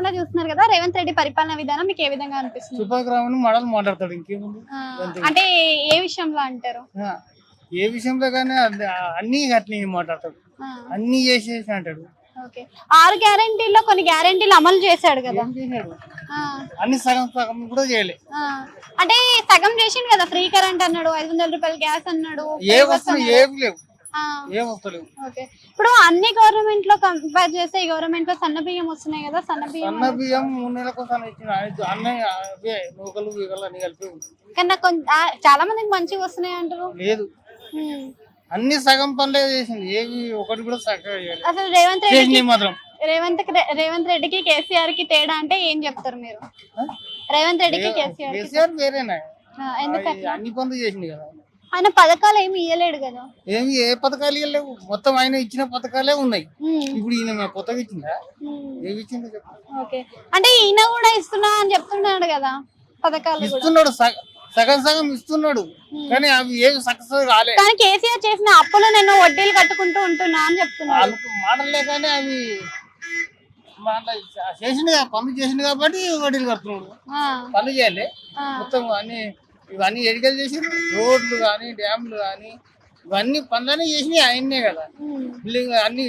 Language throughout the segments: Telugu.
చూస్తున్నారు కదా రేవంత్ రెడ్డి పరిపాలన విధానం మీకు ఏ విధంగా అనిపిస్తుంది? శుభగ్రామం మోడల్ మాట్లాడతాడు ఇంకేముంది. అంటే ఏ విషయంలో అంటారు? ఆ, ఏ విషయంలో కానీ అన్ని అట్నే మాట్లాడతాడు, అన్ని చేసేసి అంటాడు. ఓకే, 6 గ్యారెంటీల్లో కొన్ని గ్యారెంటీలు అమలు చేశాడు కదా. ఏం చేశాడు? అన్ని సగం సగం కూడా చేయలే. అంటే సగం చేసిండు కదా, ఫ్రీ కరెంట్ అన్నాడు, 500 రూపాయలు గ్యాస్ అన్నాడు, ఏ వస్తువులు ఏమి లేవు, ఏ వస్తువులు. ఓకే, ఇప్పుడు అన్ని గవర్నమెంట్ లో కంపేర్ చేస్తే ఈ గవర్నమెంట్ లో సన్న బియ్యం వస్తున్నాయి కదా, సన్న బియ్యం 3 నెలలకు ఇచ్చిన అన్నీ అవే నూకలు వీకలు అన్ని కలిపి కన్నా చాలా మందికి మంచిగా వస్తున్నాయి అంటారు. లేదు, అన్ని సగం పనులే చేసింది, ఏవి ఒకటి కూడా చక్కగా చేయలేదు. అసలు రేవంత్ రెడ్డికి కేసీఆర్ కి తేడా అంటే ఏం చెప్తారు మీరు? రేవంత్ రెడ్డికి కేసీఆర్ వేరేనా, అన్ని పనులు చేసింది కదా. ఆయన పథకాలు ఏమి ఇయ్యలేడు కదా. ఏమి ఏ పథకాలు ఇవ్వలేవు, మొత్తం ఆయన ఇచ్చిన పథకాలే ఉన్నాయి. ఇప్పుడు ఈయన కొత్తగా ఇచ్చిందా? ఏమి ఇచ్చిందో చెప్పు. ఓకే, అంటే ఈయన కూడా ఇస్తున్నా అని చెప్తున్నాడు కదా, పథకాలు ఇస్తున్నాడు, సగం సగం ఇస్తున్నాడు, కానీ అవి ఏమి సక్సెస్ కాలేదు. కానీ కేసీఆర్ చేసిన అప్పులు నేను వడ్డీలు కట్టుకుంటూ ఉంటున్నా అని చెప్తున్నాడు. మాటలే కానీ అవి చేసింది, పనులు చేసింది కాబట్టి వడ్డీలు కడుతున్నాడు. పనులు చేయాలి మొత్తం అన్ని, ఇవన్నీ ఎడికలు చేసి రోడ్లు కానీ డ్యామ్లు కానీ ఇవన్నీ పనులన్నీ చేసినవి ఆయన్నే కదా. బిల్డింగ్ అన్ని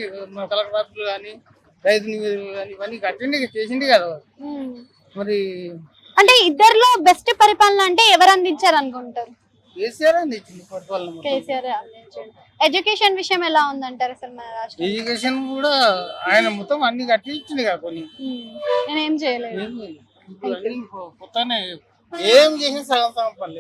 కలెక్టర్ ఆఫీసులు కానీ రైతు నివేదికలు కానీ ఇవన్నీ కట్టిండి చేసింది కదా. మరి అంటే ఇద్దరిలో బెస్ట్ పరిపాలన అంటే ఎవరు అందించారు అనుకుంటారు? కేసీఆర్ అందించింది పరిపాలన. కేసీఆర్ అందించాడు. ఎడ్యుకేషన్ విషయం ఎలా ఉందంటారు అసలు మన రాష్ట్రం? ఎడ్యుకేషన్ కూడా ఆయన మొత్తం అన్ని కట్టి ఇచ్చింది కదా, కొన్ని నేను ఏం చేయలేదు. కొత్తనే ఏం చేసిన సగం సగం పనులు.